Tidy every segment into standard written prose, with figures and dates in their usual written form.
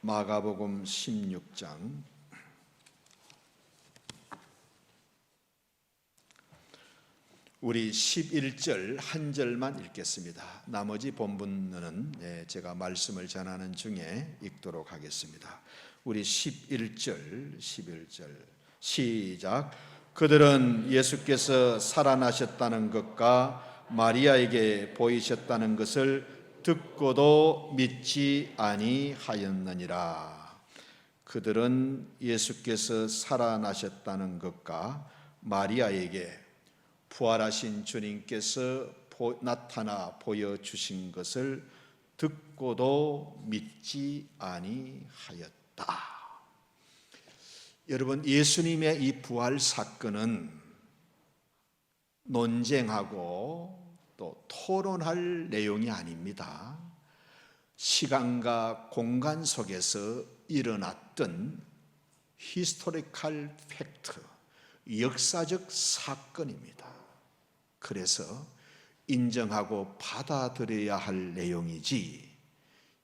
마가복음 16장 우리 11절 한 절만 읽겠습니다. 나머지 본문은 제가 말씀을 전하는 중에 읽도록 하겠습니다. 우리 11절 시작. 그들은 예수께서 살아나셨다는 것과 마리아에게 보이셨다는 것을 듣고도 믿지 아니하였느니라. 그들은 예수께서 살아나셨다는 것과 마리아에게 부활하신 주님께서 나타나 보여주신 것을 듣고도 믿지 아니하였다. 여러분, 예수님의 이 부활 사건은 논쟁하고 또 토론할 내용이 아닙니다. 시간과 공간 속에서 일어났던 히스토리컬 팩트, 역사적 사건입니다. 그래서 인정하고 받아들여야 할 내용이지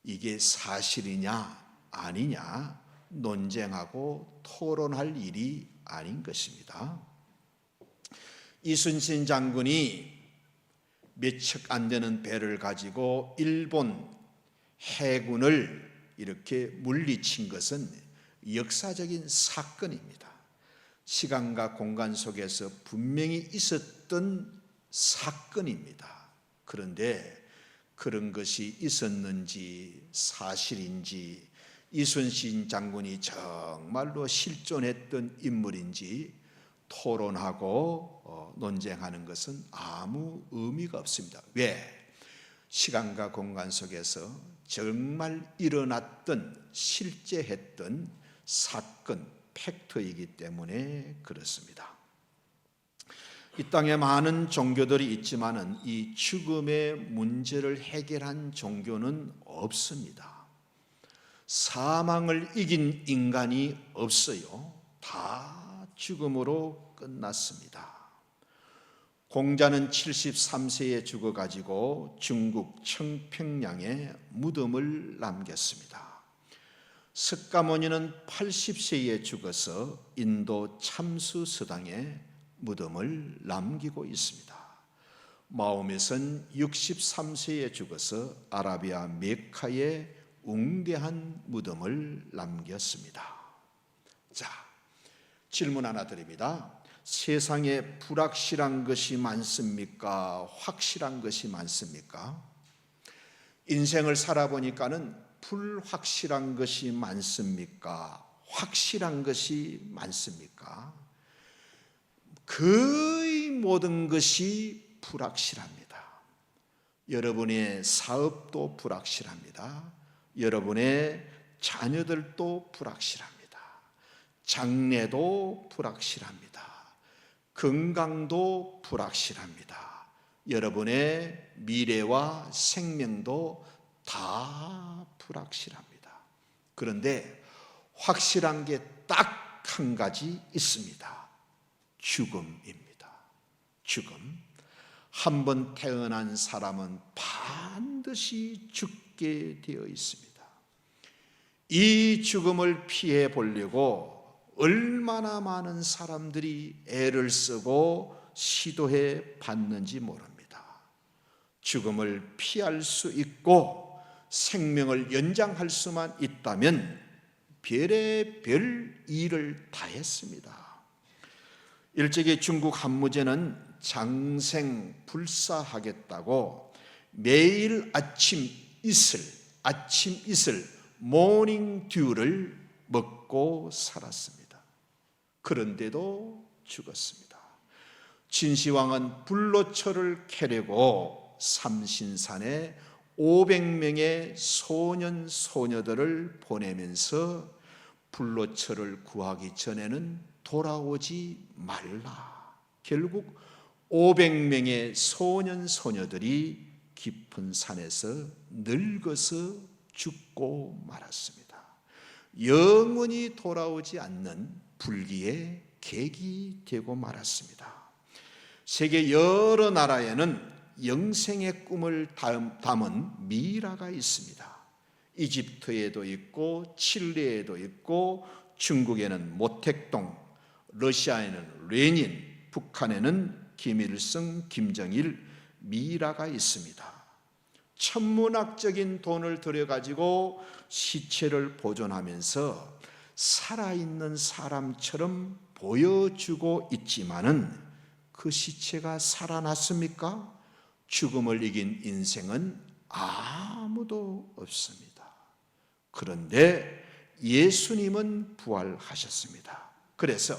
이게 사실이냐 아니냐 논쟁하고 토론할 일이 아닌 것입니다. 이순신 장군이 몇 척 안 되는 배를 가지고 일본 해군을 이렇게 물리친 것은 역사적인 사건입니다. 시간과 공간 속에서 분명히 있었던 사건입니다. 그런데 그런 것이 있었는지 사실인지 이순신 장군이 정말로 실존했던 인물인지 토론하고 논쟁하는 것은 아무 의미가 없습니다. 왜? 시간과 공간 속에서 정말 일어났던 실제 했던 사건, 팩트이기 때문에 그렇습니다. 이 땅에 많은 종교들이 있지만은 이 죽음의 문제를 해결한 종교는 없습니다. 사망을 이긴 인간이 없어요. 다 죽음으로 끝났습니다. 공자는 73세에 죽어가지고 중국 청평양에 무덤을 남겼습니다. 석가모니는 80세에 죽어서 인도 참수서당에 무덤을 남기고 있습니다. 마호멧은 63세에 죽어서 아라비아 메카에 웅대한 무덤을 남겼습니다. 자, 질문 하나 드립니다. 세상에 불확실한 것이 많습니까? 확실한 것이 많습니까? 인생을 살아보니까는 불확실한 것이 많습니까? 확실한 것이 많습니까? 거의 모든 것이 불확실합니다. 여러분의 사업도 불확실합니다. 여러분의 자녀들도 불확실합니다. 장래도 불확실합니다. 건강도 불확실합니다. 여러분의 미래와 생명도 다 불확실합니다. 그런데 확실한 게 딱 한 가지 있습니다. 죽음입니다. 죽음. 한 번 태어난 사람은 반드시 죽게 되어 있습니다. 이 죽음을 피해 보려고 얼마나 많은 사람들이 애를 쓰고 시도해 봤는지 모릅니다. 죽음을 피할 수 있고 생명을 연장할 수만 있다면 별의별 일을 다 했습니다. 일제기 중국 한무제는 장생불사하겠다고 매일 아침 이슬 모닝듀를 먹고 살았습니다. 그런데도 죽었습니다. 진시황은 불로초를 캐려고 삼신산에 500명의 소년 소녀들을 보내면서 불로초를 구하기 전에는 돌아오지 말라. 결국 500명의 소년 소녀들이 깊은 산에서 늙어서 죽고 말았습니다. 영원히 돌아오지 않는 불기의 객이 되고 말았습니다. 세계 여러 나라에는 영생의 꿈을 담은 미라가 있습니다. 이집트에도 있고 칠레에도 있고 중국에는 모택동, 러시아에는 레닌, 북한에는 김일성, 김정일, 미라가 있습니다. 천문학적인 돈을 들여가지고 시체를 보존하면서 살아있는 사람처럼 보여주고 있지만은 그 시체가 살아났습니까? 죽음을 이긴 인생은 아무도 없습니다. 그런데 예수님은 부활하셨습니다. 그래서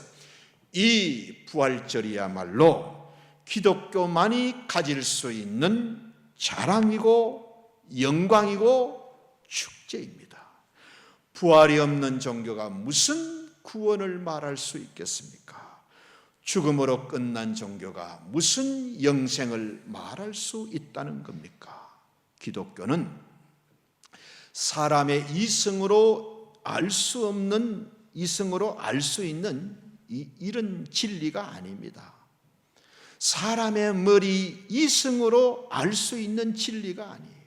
이 부활절이야말로 기독교만이 가질 수 있는 자랑이고 영광이고 축제입니다. 부활이 없는 종교가 무슨 구원을 말할 수 있겠습니까? 죽음으로 끝난 종교가 무슨 영생을 말할 수 있다는 겁니까? 기독교는 사람의 이성으로 알 수 없는, 이성으로 알 수 있는 이런 진리가 아닙니다. 사람의 머리 이성으로 알 수 있는 진리가 아니에요.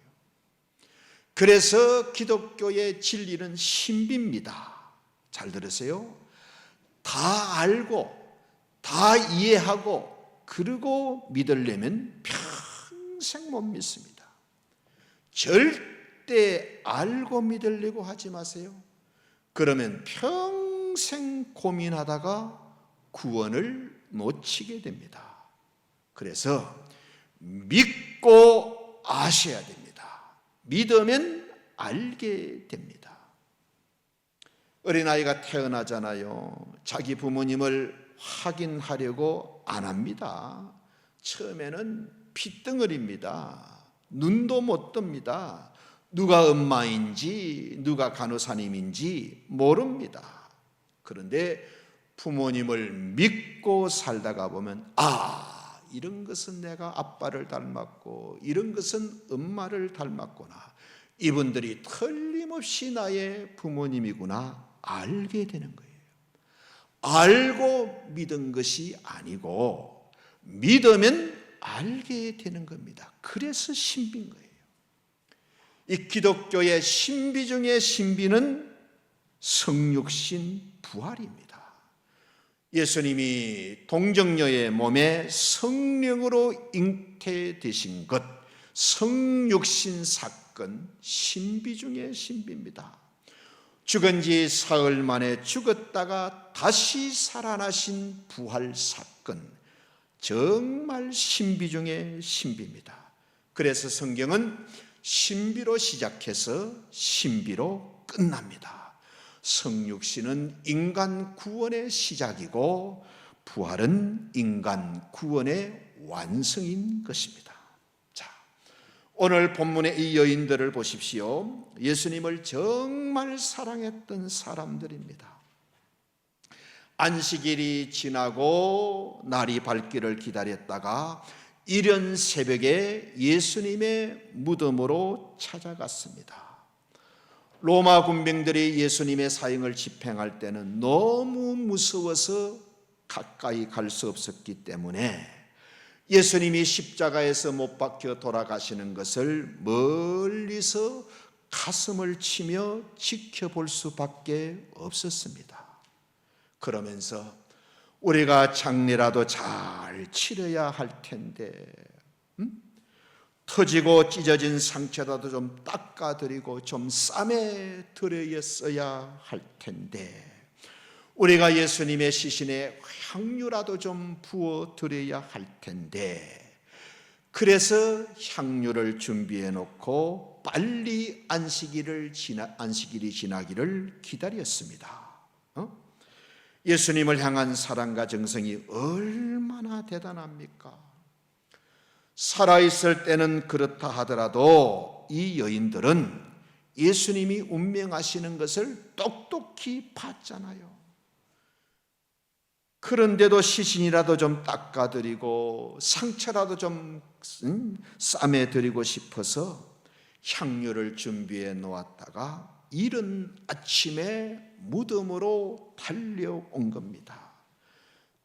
그래서 기독교의 진리는 신비입니다. 잘 들으세요. 다 알고 다 이해하고 그리고 믿으려면 평생 못 믿습니다. 절대 알고 믿으려고 하지 마세요. 그러면 평생 고민하다가 구원을 놓치게 됩니다. 그래서 믿고 아셔야 됩니다. 믿으면 알게 됩니다. 어린아이가 태어나잖아요. 자기 부모님을 확인하려고 안 합니다. 처음에는 핏덩어리입니다. 눈도 못 뜹니다. 누가 엄마인지 누가 간호사님인지 모릅니다. 그런데 부모님을 믿고 살다가 보면 이런 것은 내가 아빠를 닮았고 이런 것은 엄마를 닮았구나. 이분들이 틀림없이 나의 부모님이구나 알게 되는 거예요. 알고 믿은 것이 아니고 믿으면 알게 되는 겁니다. 그래서 신비인 거예요. 이 기독교의 신비 중의 신비는 성육신 부활입니다. 예수님이 동정녀의 몸에 성령으로 잉태되신 것, 성육신 사건, 신비 중의 신비입니다. 죽은 지 사흘 만에 죽었다가 다시 살아나신 부활 사건, 정말 신비 중의 신비입니다. 그래서 성경은 신비로 시작해서 신비로 끝납니다. 성육신은 인간 구원의 시작이고 부활은 인간 구원의 완성인 것입니다. 자, 오늘 본문의 이 여인들을 보십시오. 예수님을 정말 사랑했던 사람들입니다. 안식일이 지나고 날이 밝기를 기다렸다가 이른 새벽에 예수님의 무덤으로 찾아갔습니다. 로마 군병들이 예수님의 사형을 집행할 때는 너무 무서워서 가까이 갈 수 없었기 때문에 예수님이 십자가에서 못 박혀 돌아가시는 것을 멀리서 가슴을 치며 지켜볼 수밖에 없었습니다. 그러면서 우리가 장례라도 잘 치러야 할 텐데 터지고 찢어진 상처라도 좀 닦아드리고 좀 쌈에 드렸어야 할 텐데 우리가 예수님의 시신에 향유라도 좀 부어드려야 할 텐데 그래서 향유를 준비해 놓고 빨리 안식일이 지나기를 기다렸습니다. 예수님을 향한 사랑과 정성이 얼마나 대단합니까? 살아있을 때는 그렇다 하더라도 이 여인들은 예수님이 운명하시는 것을 똑똑히 봤잖아요. 그런데도 시신이라도 좀 닦아드리고 상처라도 좀 싸매드리고 싶어서 향유를 준비해 놓았다가 이른 아침에 무덤으로 달려온 겁니다.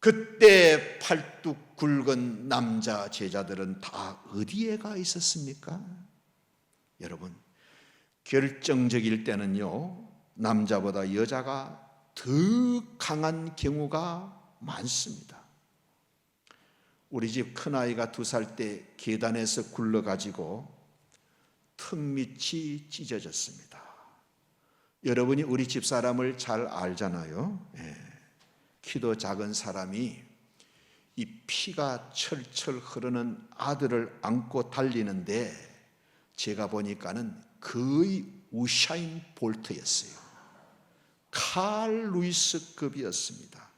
그때 팔뚝 굵은 남자 제자들은 다 어디에 가 있었습니까? 여러분, 결정적일 때는요, 남자보다 여자가 더 강한 경우가 많습니다. 우리 집 큰아이가 2살 때 계단에서 굴러가지고 턱 밑이 찢어졌습니다. 여러분이 우리 집 사람을 잘 알잖아요. 키도 작은 사람이 이 피가 철철 흐르는 아들을 안고 달리는데 제가 보니까는 거의 우샤인 볼트였어요. 칼 루이스급이었습니다.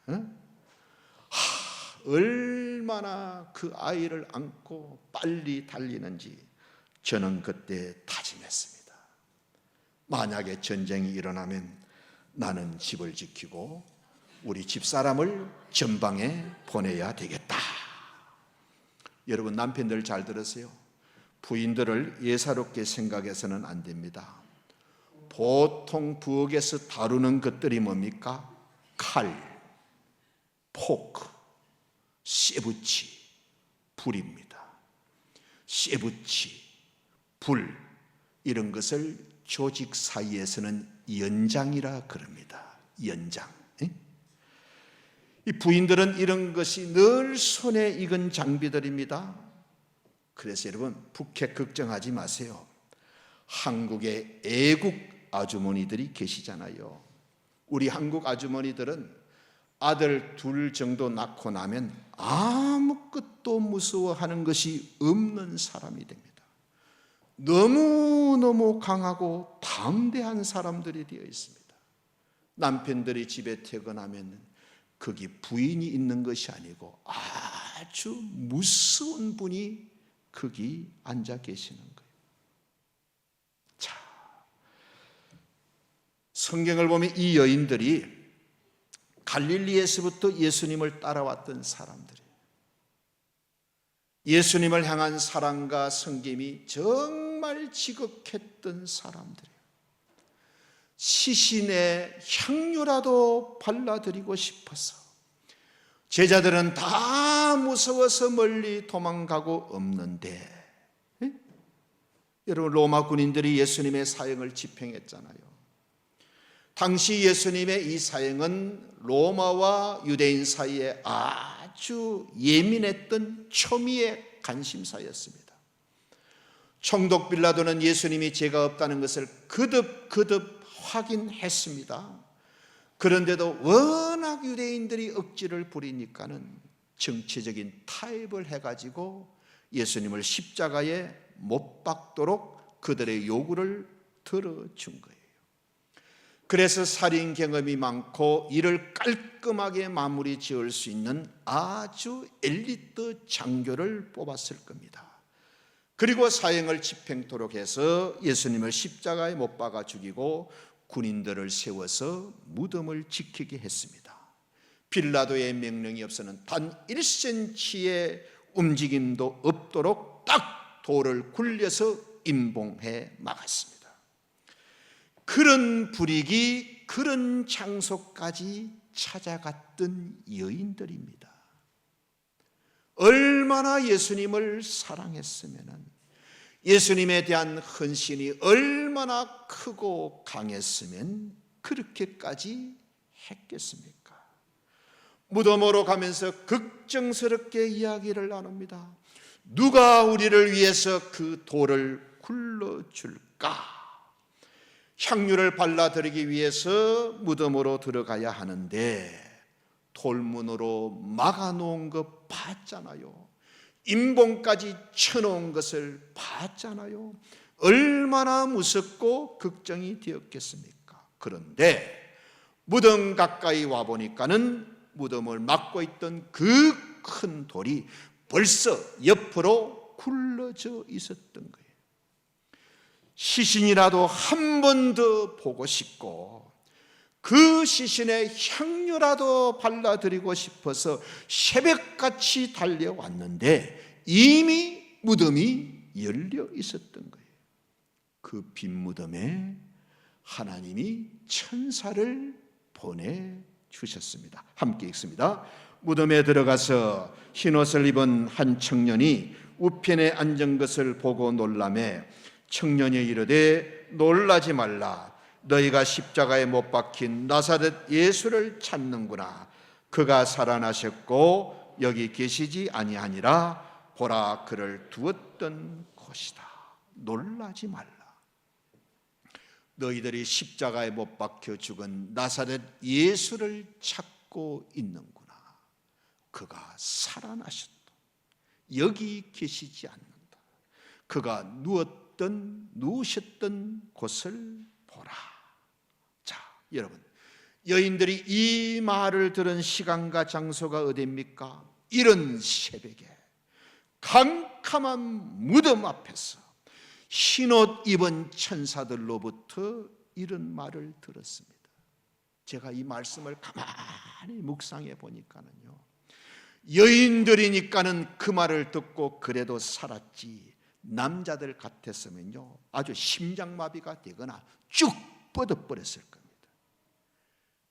얼마나 그 아이를 안고 빨리 달리는지 저는 그때 다짐했습니다. 만약에 전쟁이 일어나면 나는 집을 지키고 우리 집사람을 전방에 보내야 되겠다. 여러분, 남편들 잘 들으세요. 부인들을 예사롭게 생각해서는 안 됩니다. 보통 부엌에서 다루는 것들이 뭡니까? 칼, 포크, 쇠붙이, 불입니다. 쇠붙이, 불, 이런 것을 조직 사이에서는 연장이라 그럽니다. 연장. 이 부인들은 이런 것이 늘 손에 익은 장비들입니다. 그래서 여러분, 북핵 걱정하지 마세요. 한국의 애국 아주머니들이 계시잖아요. 우리 한국 아주머니들은 아들 2 정도 낳고 나면 아무것도 무서워하는 것이 없는 사람이 됩니다. 너무너무 강하고 담대한 사람들이 되어 있습니다. 남편들이 집에 퇴근하면 거기 부인이 있는 것이 아니고 아주 무서운 분이 거기 앉아 계시는 거예요. 자, 성경을 보면 이 여인들이 갈릴리에서부터 예수님을 따라왔던 사람들이에요. 예수님을 향한 사랑과 섬김이 정말 지극했던 사람들이에요. 시신의 향유라도 발라드리고 싶어서 제자들은 다 무서워서 멀리 도망가고 없는데, 여러분, 로마 군인들이 예수님의 사형을 집행했잖아요. 당시 예수님의 이 사형은 로마와 유대인 사이에 아주 예민했던 초미의 관심사였습니다. 총독 빌라도는 예수님이 죄가 없다는 것을 거듭 확인했습니다. 그런데도 워낙 유대인들이 억지를 부리니까는 정치적인 타협을 해가지고 예수님을 십자가에 못 박도록 그들의 요구를 들어준 거예요. 그래서 살인 경험이 많고 이를 깔끔하게 마무리 지을 수 있는 아주 엘리트 장교를 뽑았을 겁니다. 그리고 사형을 집행토록 해서 예수님을 십자가에 못 박아 죽이고 군인들을 세워서 무덤을 지키게 했습니다. 빌라도의 명령이 없어는 단 1cm의 움직임도 없도록 딱 돌을 굴려서 임봉해 막았습니다. 그런 불이익이 그런 장소까지 찾아갔던 여인들입니다. 얼마나 예수님을 사랑했으면, 예수님에 대한 헌신이 얼마나 크고 강했으면 그렇게까지 했겠습니까? 무덤으로 가면서 걱정스럽게 이야기를 나눕니다. 누가 우리를 위해서 그 돌을 굴러줄까? 향유를 발라드리기 위해서 무덤으로 들어가야 하는데 돌문으로 막아놓은 거 봤잖아요. 임봉까지 쳐놓은 것을 봤잖아요. 얼마나 무섭고 걱정이 되었겠습니까? 그런데 무덤 가까이 와보니까는 무덤을 막고 있던 그 큰 돌이 벌써 옆으로 굴러져 있었던 거예요. 시신이라도 한 번 더 보고 싶고 그 시신에 향유라도 발라드리고 싶어서 새벽같이 달려왔는데 이미 무덤이 열려 있었던 거예요. 그 빈 무덤에 하나님이 천사를 보내주셨습니다. 함께 읽습니다. 무덤에 들어가서 흰옷을 입은 한 청년이 우편에 앉은 것을 보고 놀라매 청년이 이르되 놀라지 말라. 너희가 십자가에 못 박힌 나사렛 예수를 찾는구나. 그가 살아나셨고 여기 계시지 아니하니라. 보라, 그를 두었던 곳이다. 놀라지 말라. 너희들이 십자가에 못 박혀 죽은 나사렛 예수를 찾고 있는구나. 그가 살아나셨다. 여기 계시지 않는다. 그가 누우셨던 곳을 보라. 자, 여러분, 여인들이 이 말을 들은 시간과 장소가 어디입니까? 이른 새벽에 캄캄한 무덤 앞에서 흰옷 입은 천사들로부터 이런 말을 들었습니다. 제가 이 말씀을 가만히 묵상해 보니까는요, 여인들이니까는 그 말을 듣고 그래도 살았지, 남자들 같았으면요 아주 심장마비가 되거나 쭉 뻗어버렸을 겁니다.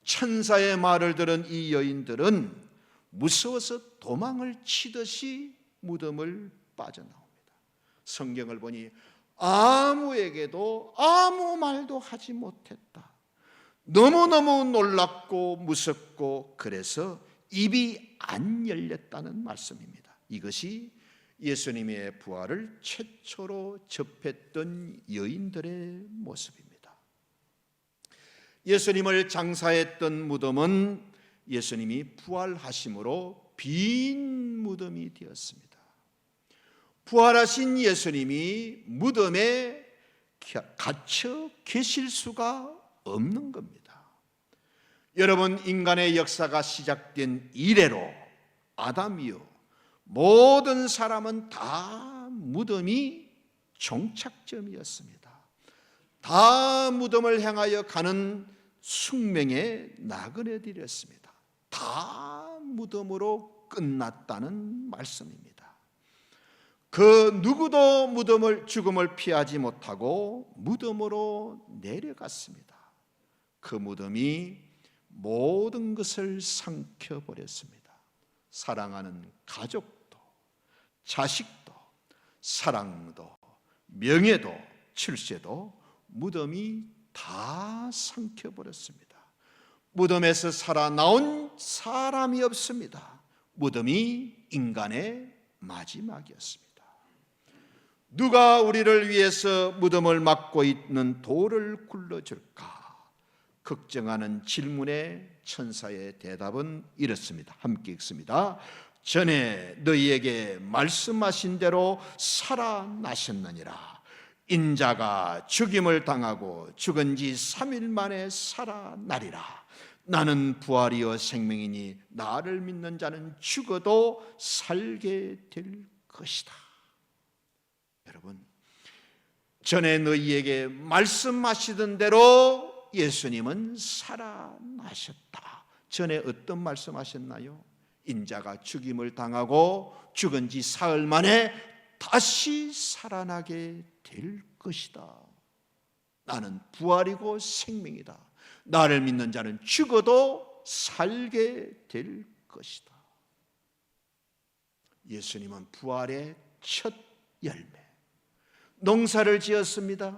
천사의 말을 들은 이 여인들은 무서워서 도망을 치듯이 무덤을 빠져나옵니다. 성경을 보니 아무에게도 아무 말도 하지 못했다. 너무너무 놀랍고 무섭고 그래서 입이 안 열렸다는 말씀입니다. 이것이 예수님의 부활을 최초로 접했던 여인들의 모습입니다. 예수님을 장사했던 무덤은 예수님이 부활하심으로 빈 무덤이 되었습니다. 부활하신 예수님이 무덤에 갇혀 계실 수가 없는 겁니다. 여러분, 인간의 역사가 시작된 이래로 아담이요 모든 사람은 다 무덤이 종착점이었습니다. 다 무덤을 향하여 가는 숙명의 나그네들이었습니다. 다 무덤으로 끝났다는 말씀입니다. 그 누구도 죽음을 피하지 못하고 무덤으로 내려갔습니다. 그 무덤이 모든 것을 삼켜버렸습니다. 사랑하는 가족도, 자식도, 사랑도, 명예도, 출세도 무덤이 다 삼켜버렸습니다. 무덤에서 살아나온 사람이 없습니다. 무덤이 인간의 마지막이었습니다. 누가 우리를 위해서 무덤을 막고 있는 돌을 굴러줄까? 걱정하는 질문에 천사의 대답은 이렇습니다. 함께 읽습니다. 전에 너희에게 말씀하신 대로 살아나셨느니라. 인자가 죽임을 당하고 죽은 지 3일 만에 살아나리라. 나는 부활이요 생명이니 나를 믿는 자는 죽어도 살게 될 것이다. 여러분, 전에 너희에게 말씀하시던 대로 예수님은 살아나셨다. 전에 어떤 말씀하셨나요? 인자가 죽임을 당하고 죽은 지 사흘 만에 다시 살아나게 될 것이다. 나는 부활이고 생명이다. 나를 믿는 자는 죽어도 살게 될 것이다. 예수님은 부활의 첫 열매, 농사를 지었습니다.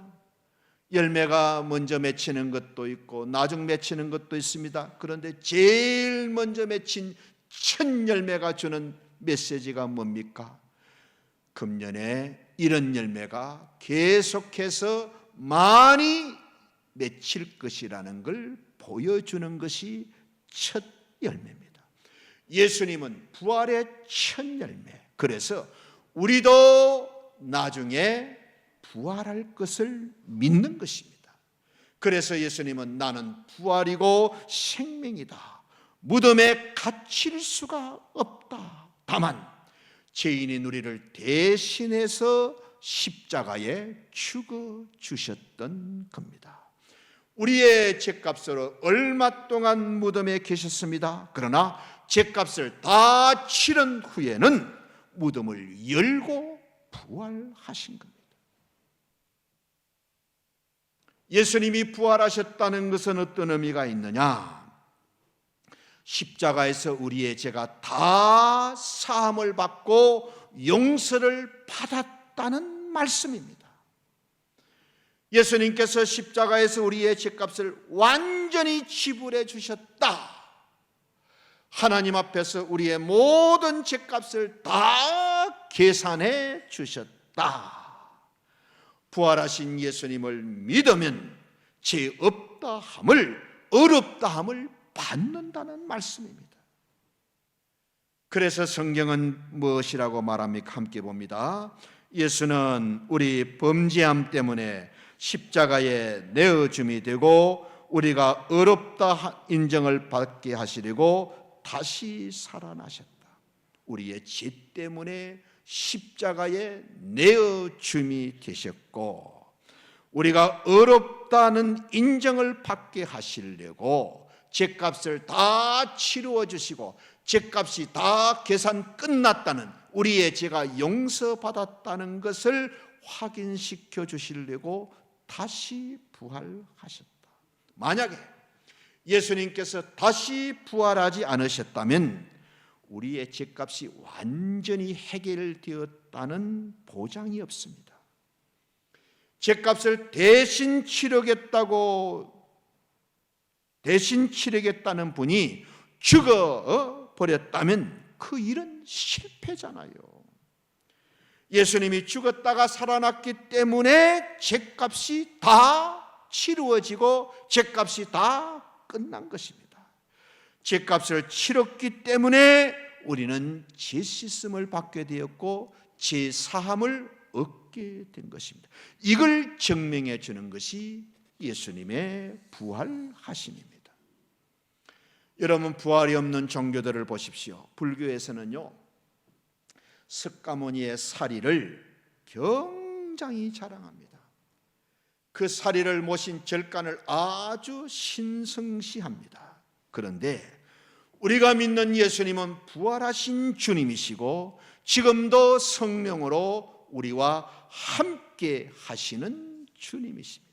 열매가 먼저 맺히는 것도 있고 나중 맺히는 것도 있습니다. 그런데 제일 먼저 맺힌 첫 열매가 주는 메시지가 뭡니까? 금년에 이런 열매가 계속해서 많이 맺힐 것이라는 걸 보여주는 것이 첫 열매입니다. 예수님은 부활의 첫 열매. 그래서 우리도 나중에 부활할 것을 믿는 것입니다. 그래서 예수님은 나는 부활이고 생명이다. 무덤에 갇힐 수가 없다. 다만 죄인인 우리를 대신해서 십자가에 죽어 주셨던 겁니다. 우리의 죄값으로 얼마 동안 무덤에 계셨습니다. 그러나 죄값을 다 치른 후에는 무덤을 열고 부활하신 겁니다. 예수님이 부활하셨다는 것은 어떤 의미가 있느냐? 십자가에서 우리의 죄가 다 사함을 받고 용서를 받았다는 말씀입니다. 예수님께서 십자가에서 우리의 죄값을 완전히 지불해 주셨다. 하나님 앞에서 우리의 모든 죄값을 다 계산해 주셨다. 부활하신 예수님을 믿으면 죄 없다 함을, 어렵다 함을 받는다는 말씀입니다. 그래서 성경은 무엇이라고 말합니까? 함께 봅니다. 예수는 우리 범죄함 때문에 십자가에 내어줌이 되고 우리가 어렵다 인정을 받게 하시려고 다시 살아나셨다. 우리의 죄 때문에 십자가에 내어줌이 되셨고 우리가 어렵다는 인정을 받게 하시려고 죄값을 다 치루어 주시고 죄값이 다 계산 끝났다는, 우리의 죄가 용서받았다는 것을 확인시켜 주시려고 다시 부활하셨다. 만약에 예수님께서 다시 부활하지 않으셨다면 우리의 죄값이 완전히 해결되었다는 보장이 없습니다. 죄값을 대신 치르겠다는 분이 죽어 버렸다면 그 일은 실패잖아요. 예수님이 죽었다가 살아났기 때문에 죄값이 다 치루어지고 죄값이 다 끝난 것입니다. 죄값을 치렀기 때문에 우리는 죄 씻음을 받게 되었고 죄 사함을 얻게 된 것입니다. 이걸 증명해 주는 것이 예수님의 부활하심입니다. 여러분, 부활이 없는 종교들을 보십시오. 불교에서는요, 석가모니의 사리를 굉장히 자랑합니다. 그 사리를 모신 절간을 아주 신성시합니다. 그런데 우리가 믿는 예수님은 부활하신 주님이시고 지금도 성령으로 우리와 함께 하시는 주님이십니다.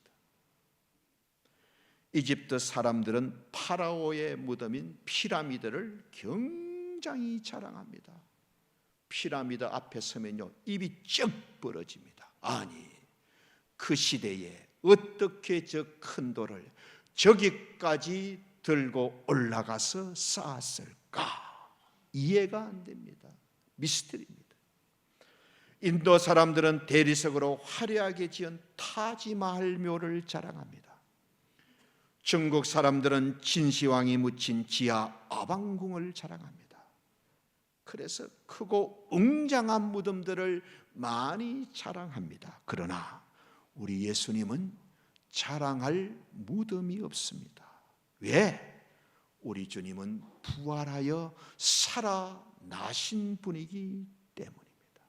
이집트 사람들은 파라오의 무덤인 피라미드를 굉장히 자랑합니다. 피라미드 앞에 서면요, 입이 쩍 벌어집니다. 아니, 그 시대에 어떻게 저 큰 돌을 저기까지 들고 올라가서 쌓았을까? 이해가 안 됩니다. 미스터리입니다. 인도 사람들은 대리석으로 화려하게 지은 타지마할 묘를 자랑합니다. 중국 사람들은 진시황이 묻힌 지하 아방궁을 자랑합니다. 그래서 크고 웅장한 무덤들을 많이 자랑합니다. 그러나 우리 예수님은 자랑할 무덤이 없습니다. 왜? 우리 주님은 부활하여 살아나신 분이기 때문입니다.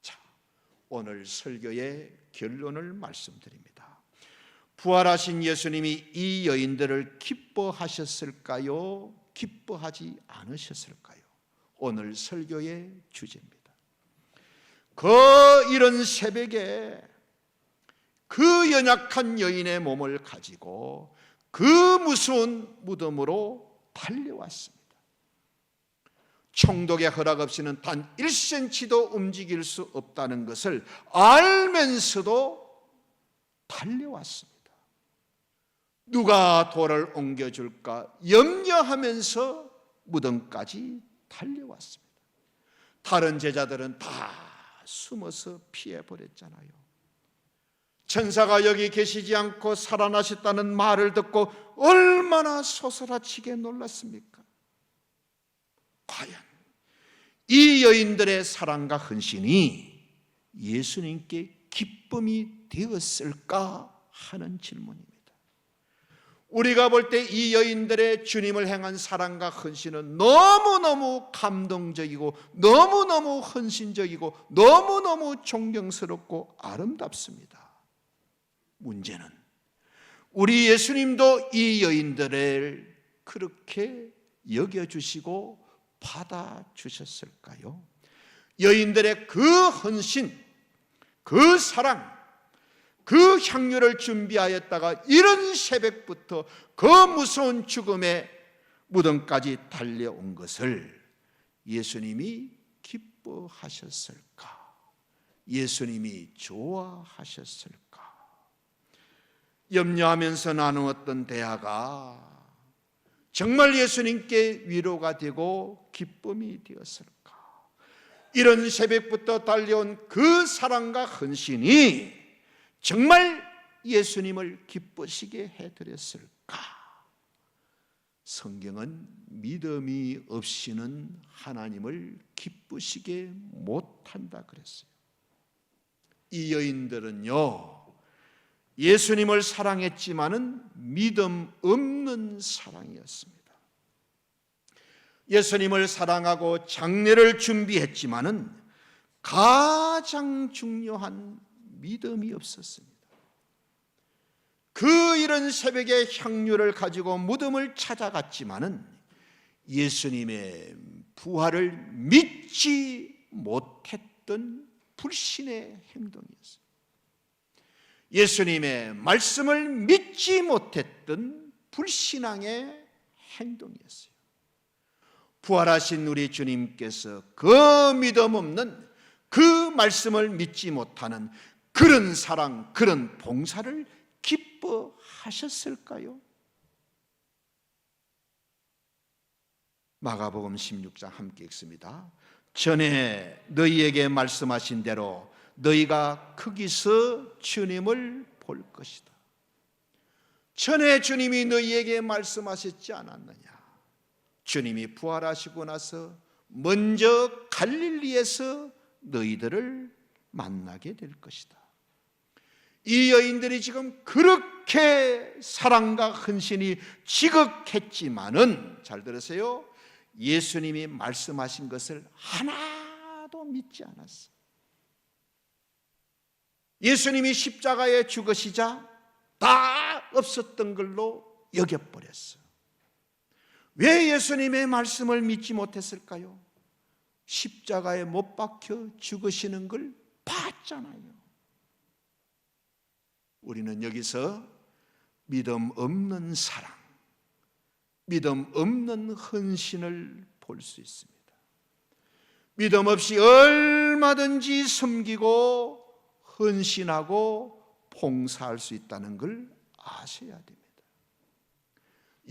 자, 오늘 설교의 결론을 말씀드립니다. 부활하신 예수님이 이 여인들을 기뻐하셨을까요? 기뻐하지 않으셨을까요? 오늘 설교의 주제입니다. 그 이른 새벽에 그 연약한 여인의 몸을 가지고 그 무서운 무덤으로 달려왔습니다. 총독의 허락 없이는 단 1cm도 움직일 수 없다는 것을 알면서도 달려왔습니다. 누가 돌을 옮겨줄까 염려하면서 무덤까지 달려왔습니다. 다른 제자들은 다 숨어서 피해버렸잖아요. 천사가 여기 계시지 않고 살아나셨다는 말을 듣고 얼마나 소스라치게 놀랐습니까? 과연 이 여인들의 사랑과 헌신이 예수님께 기쁨이 되었을까 하는 질문입니다. 우리가 볼 때 이 여인들의 주님을 향한 사랑과 헌신은 너무너무 감동적이고 너무너무 헌신적이고 너무너무 존경스럽고 아름답습니다. 문제는 우리 예수님도 이 여인들을 그렇게 여겨주시고 받아주셨을까요? 여인들의 그 헌신, 그 사랑, 그 향유를 준비하였다가 이른 새벽부터 그 무서운 죽음의 무덤까지 달려온 것을 예수님이 기뻐하셨을까? 예수님이 좋아하셨을까? 염려하면서 나누었던 대화가 정말 예수님께 위로가 되고 기쁨이 되었을까? 이런 새벽부터 달려온 그 사랑과 헌신이 정말 예수님을 기쁘시게 해드렸을까? 성경은 믿음이 없이는 하나님을 기쁘시게 못한다 그랬어요. 이 여인들은요, 예수님을 사랑했지만은 믿음 없는 사랑이었습니다. 예수님을 사랑하고 장례를 준비했지만은 가장 중요한 믿음이 없었습니다. 그 이른 새벽에 향유를 가지고 무덤을 찾아갔지만은 예수님의 부활을 믿지 못했던 불신의 행동이었어요. 예수님의 말씀을 믿지 못했던 불신앙의 행동이었어요. 부활하신 우리 주님께서 그 믿음 없는, 그 말씀을 믿지 못하는 그런 사랑, 그런 봉사를 기뻐하셨을까요? 마가복음 16장 함께 읽습니다. 전에 너희에게 말씀하신 대로 너희가 거기서 주님을 볼 것이다. 전에 주님이 너희에게 말씀하셨지 않았느냐? 주님이 부활하시고 나서 먼저 갈릴리에서 너희들을 만나게 될 것이다. 이 여인들이 지금 그렇게 사랑과 헌신이 지극했지만은, 잘 들으세요, 예수님이 말씀하신 것을 하나도 믿지 않았어. 예수님이 십자가에 죽으시자 다 없었던 걸로 여겨버렸어. 왜 예수님의 말씀을 믿지 못했을까요? 십자가에 못 박혀 죽으시는 걸 봤잖아요. 우리는 여기서 믿음 없는 사랑, 믿음 없는 헌신을 볼 수 있습니다. 믿음 없이 얼마든지 섬기고 헌신하고 봉사할 수 있다는 걸 아셔야 됩니다.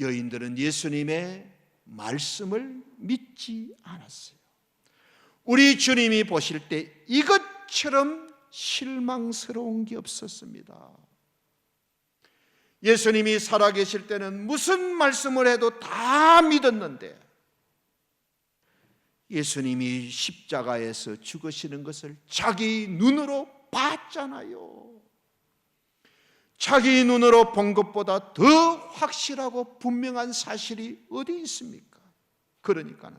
여인들은 예수님의 말씀을 믿지 않았어요. 우리 주님이 보실 때 이것처럼 실망스러운 게 없었습니다. 예수님이 살아계실 때는 무슨 말씀을 해도 다 믿었는데, 예수님이 십자가에서 죽으시는 것을 자기 눈으로 봤잖아요. 자기 눈으로 본 것보다 더 확실하고 분명한 사실이 어디 있습니까? 그러니까는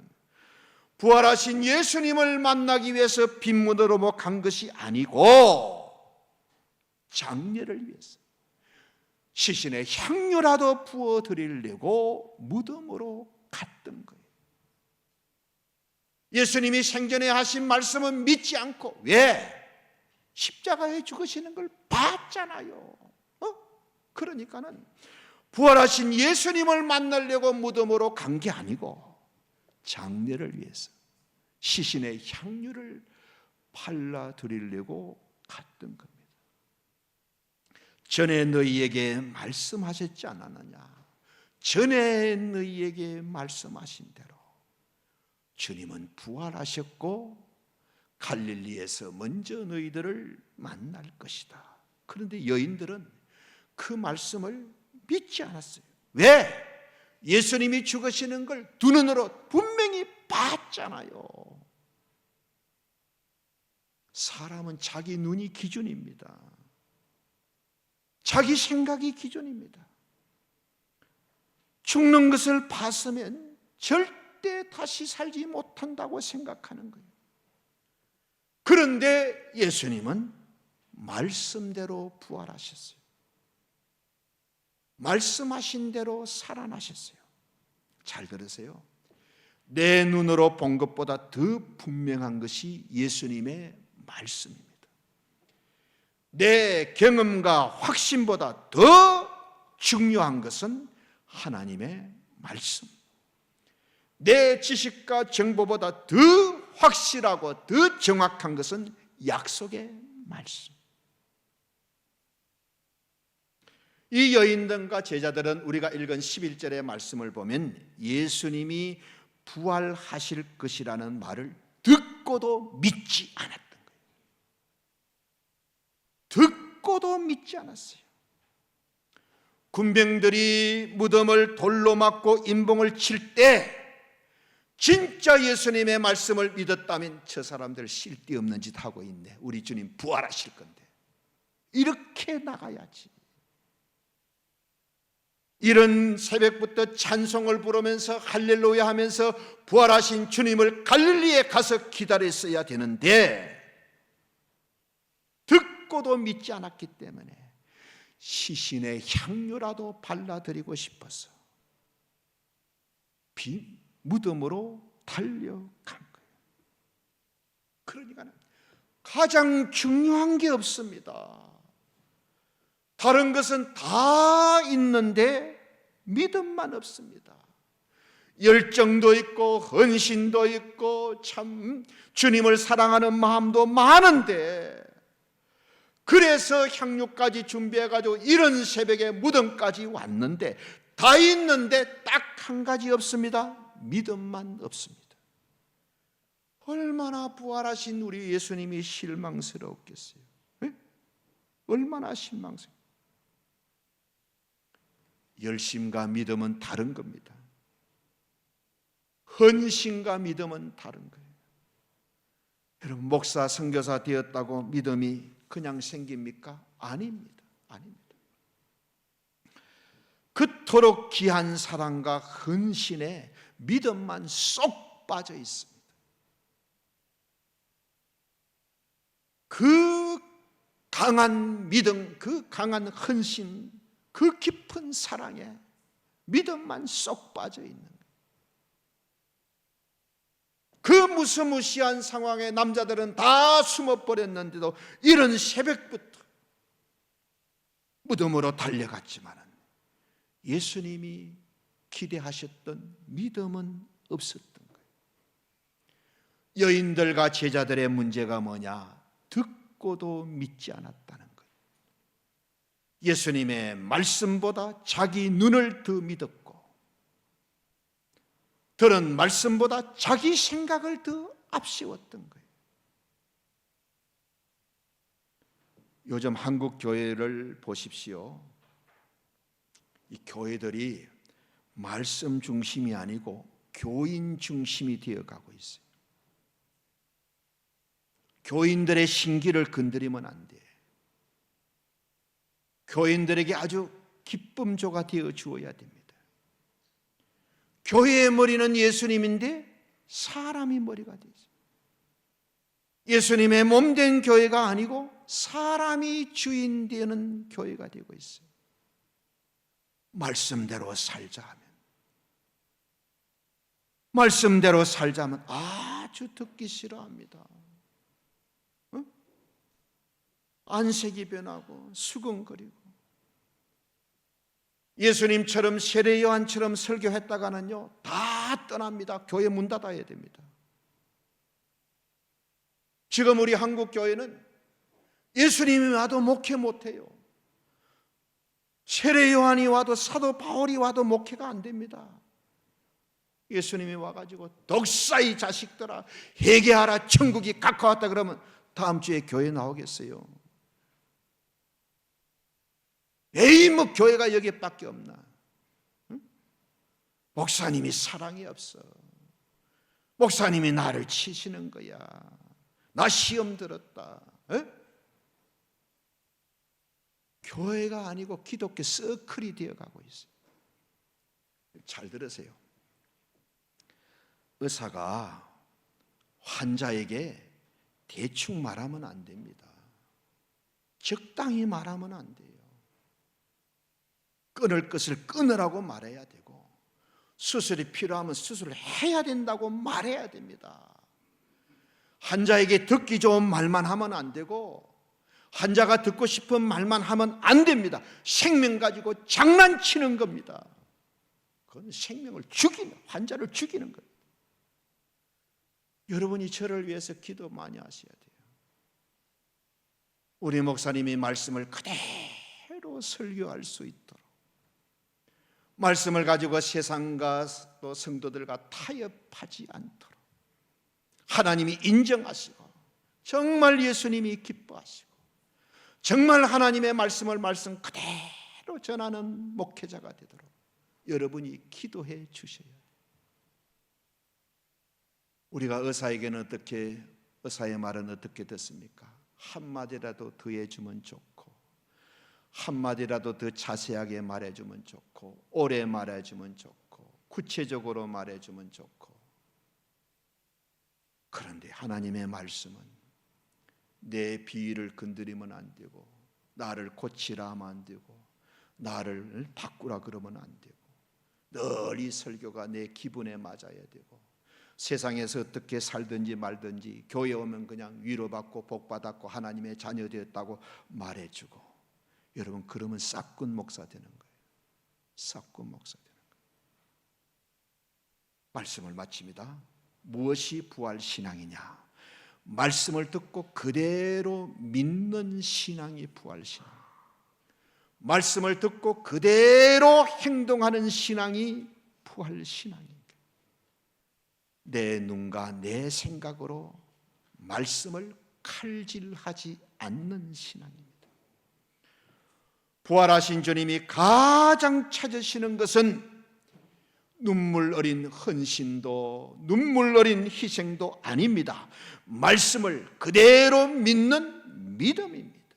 부활하신 예수님을 만나기 위해서 빈문으로 간 것이 아니고 장례를 위해서 시신에 향유라도 부어드리려고 무덤으로 갔던 거예요. 예수님이 생전에 하신 말씀은 믿지 않고, 왜? 십자가에 죽으시는 걸 봤잖아요. 그러니까는 부활하신 예수님을 만나려고 무덤으로 간 게 아니고 장례를 위해서 시신의 향유를 발라드리려고 갔던 겁니다. 전에 너희에게 말씀하셨지 않았느냐? 전에 너희에게 말씀하신 대로 주님은 부활하셨고 갈릴리에서 먼저 너희들을 만날 것이다. 그런데 여인들은 그 말씀을 믿지 않았어요. 왜? 예수님이 죽으시는 걸 두 눈으로 분명히 봤잖아요. 사람은 자기 눈이 기준입니다. 자기 생각이 기준입니다. 죽는 것을 봤으면 절대 다시 살지 못한다고 생각하는 거예요. 그런데 예수님은 말씀대로 부활하셨어요. 말씀하신 대로 살아나셨어요. 잘 들으세요. 내 눈으로 본 것보다 더 분명한 것이 예수님의 말씀입니다. 내 경험과 확신보다 더 중요한 것은 하나님의 말씀. 내 지식과 정보보다 더 확실하고 더 정확한 것은 약속의 말씀. 이 여인들과 제자들은 우리가 읽은 11절의 말씀을 보면 예수님이 부활하실 것이라는 말을 듣고도 믿지 않았던 거예요. 듣고도 믿지 않았어요. 군병들이 무덤을 돌로 막고 임봉을 칠 때 진짜 예수님의 말씀을 믿었다면 저 사람들 쓸데없는 짓 하고 있네, 우리 주님 부활하실 건데 이렇게 나가야지. 이런 새벽부터 찬송을 부르면서 할렐루야 하면서 부활하신 주님을 갈릴리에 가서 기다렸어야 되는데 듣고도 믿지 않았기 때문에 시신의 향유라도 발라드리고 싶어서 무덤으로 달려간 거예요. 그러니까 가장 중요한 게 없습니다. 다른 것은 다 있는데 믿음만 없습니다. 열정도 있고 헌신도 있고 참 주님을 사랑하는 마음도 많은데, 그래서 향유까지 준비해가지고 이런 새벽에 무덤까지 왔는데 다 있는데 딱 한 가지 없습니다. 믿음만 없습니다. 얼마나 부활하신 우리 예수님이 실망스러웠겠어요. 네? 얼마나 실망스러워요. 열심과 믿음은 다른 겁니다. 헌신과 믿음은 다른 거예요. 여러분, 목사, 선교사 되었다고 믿음이 그냥 생깁니까? 아닙니다. 아닙니다. 그토록 귀한 사랑과 헌신에 믿음만 쏙 빠져 있습니다. 그 강한 믿음, 그 강한 헌신, 그 깊은 사랑에 믿음만 쏙 빠져 있는 거예요. 그 무시무시한 상황에 남자들은 다 숨어버렸는데도 이른 새벽부터 무덤으로 달려갔지만 예수님이 기대하셨던 믿음은 없었던 거예요. 여인들과 제자들의 문제가 뭐냐? 듣고도 믿지 않았다는 거예요. 예수님의 말씀보다 자기 눈을 더 믿었고, 들은 말씀보다 자기 생각을 더 앞세웠던 거예요. 요즘 한국 교회를 보십시오. 이 교회들이 말씀 중심이 아니고 교인 중심이 되어가고 있어요. 교인들의 신기를 건드리면 안 돼. 교인들에게 아주 기쁨조가 되어 주어야 됩니다. 교회의 머리는 예수님인데 사람이 머리가 되죠. 예수님의 몸된 교회가 아니고 사람이 주인 되는 교회가 되고 있어요. 말씀대로 살자 하면, 말씀대로 살자면 아주 듣기 싫어합니다. 안색이 변하고 수근거리고, 예수님처럼 세례 요한처럼 설교했다가는요 다 떠납니다. 교회 문 닫아야 됩니다. 지금 우리 한국 교회는 예수님이 와도 목회 못해요. 세례 요한이 와도 사도 바울이 와도 목회가 안 됩니다. 예수님이 와가지고 덕사이 자식들아 회개하라 천국이 가까웠다 그러면 다음 주에 교회 나오겠어요? 에이 뭐 교회가 여기밖에 없나? 응? 목사님이 사랑이 없어. 목사님이 나를 치시는 거야. 나 시험 들었다. 에? 교회가 아니고 기독교 서클이 되어가고 있어요. 잘 들으세요. 의사가 환자에게 대충 말하면 안 됩니다. 적당히 말하면 안 돼요. 끊을 것을 끊으라고 말해야 되고, 수술이 필요하면 수술을 해야 된다고 말해야 됩니다. 환자에게 듣기 좋은 말만 하면 안 되고, 환자가 듣고 싶은 말만 하면 안 됩니다. 생명 가지고 장난치는 겁니다. 그건 생명을 죽이는, 환자를 죽이는 거예요. 여러분이 저를 위해서 기도 많이 하셔야 돼요. 우리 목사님이 말씀을 그대로 그대로 설교할 수 있도록, 말씀을 가지고 세상과 또 성도들과 타협하지 않도록 하나님이 인정하시고 정말 예수님이 기뻐하시고 정말 하나님의 말씀을 말씀 그대로 전하는 목회자가 되도록 여러분이 기도해 주셔야 해요. 우리가 의사에게는 어떻게, 의사의 말은 어떻게 듣습니까? 한마디라도 더해주면 좋고, 한마디라도 더 자세하게 말해주면 좋고, 오래 말해주면 좋고, 구체적으로 말해주면 좋고. 그런데 하나님의 말씀은 내 비위를 건드리면 안 되고, 나를 고치라 하면 안 되고, 나를 바꾸라 그러면 안 되고, 늘 이 설교가 내 기분에 맞아야 되고, 세상에서 어떻게 살든지 말든지 교회 오면 그냥 위로받고 복받았고 하나님의 자녀 되었다고 말해주고. 여러분, 그러면 싹군 목사 되는 거예요. 싹군 목사 되는 거예요. 말씀을 마칩니다. 무엇이 부활신앙이냐? 말씀을 듣고 그대로 믿는 신앙이 부활신앙, 말씀을 듣고 그대로 행동하는 신앙이 부활신앙입니다. 내 눈과 내 생각으로 말씀을 칼질하지 않는 신앙입니다. 부활하신 주님이 가장 찾으시는 것은 눈물 어린 헌신도, 눈물 어린 희생도 아닙니다. 말씀을 그대로 믿는 믿음입니다.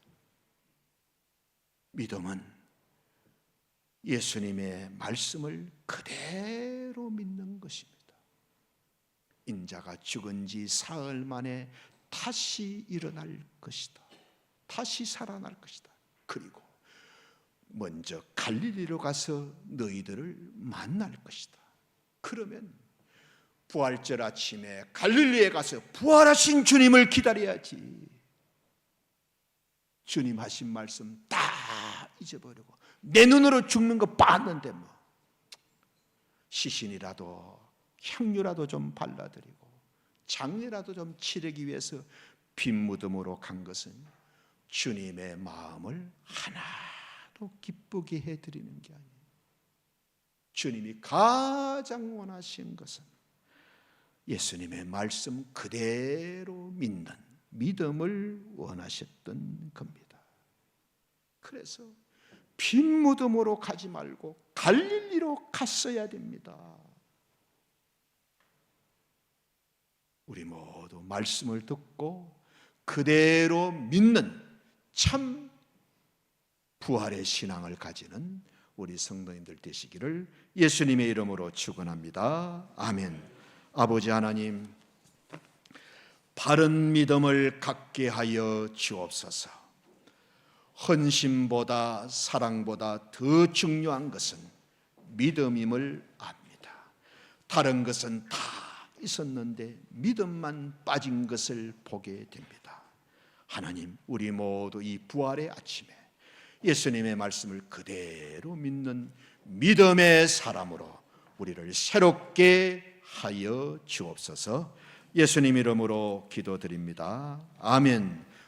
믿음은 예수님의 말씀을 그대로 믿는 것입니다. 인자가 죽은 지 사흘 만에 다시 일어날 것이다. 다시 살아날 것이다. 그리고 먼저 갈릴리로 가서 너희들을 만날 것이다. 그러면 부활절 아침에 갈릴리에 가서 부활하신 주님을 기다려야지. 주님 하신 말씀 다 잊어버리고 내 눈으로 죽는 거 봤는데 뭐 시신이라도 향유라도 좀 발라드리고 장례라도 좀 치르기 위해서 빈 무덤으로 간 것은 주님의 마음을 하나도 기쁘게 해드리는 게 아니에요. 주님이 가장 원하신 것은 예수님의 말씀 그대로 믿는 믿음을 원하셨던 겁니다. 그래서 빈 무덤으로 가지 말고 갈릴리로 갔어야 됩니다. 우리 모두 말씀을 듣고 그대로 믿는 참 부활의 신앙을 가지는 우리 성도님들 되시기를 예수님의 이름으로 축원합니다. 아멘. 아버지 하나님, 바른 믿음을 갖게 하여 주옵소서. 헌신보다 사랑보다 더 중요한 것은 믿음임을 압니다. 다른 것은 다 있었는데 믿음만 빠진 것을 보게 됩니다. 하나님, 우리 모두 이 부활의 아침에 예수님의 말씀을 그대로 믿는 믿음의 사람으로 우리를 새롭게 하여 주옵소서. 예수님 이름으로 기도드립니다. 아멘.